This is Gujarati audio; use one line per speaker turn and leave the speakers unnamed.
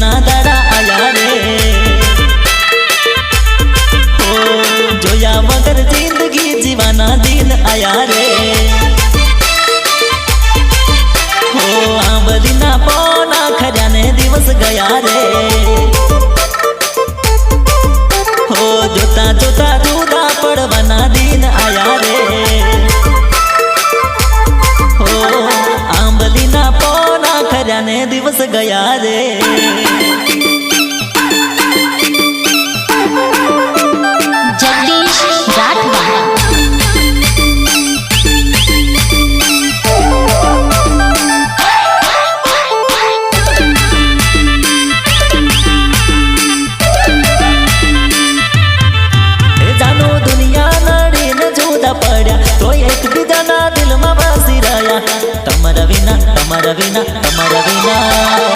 જીવાના દાડા આયા રે હો જોયા વગર જિંદગી જીવાના દિન આયા રે હો આંબલીના પોના ખર્યાને દિવસ ગયા રે હો જોતા જોતા જુદા પડવાના દિન આયા રે હો આંબલીના પોના ખર્યાને દિવસ ગયા રે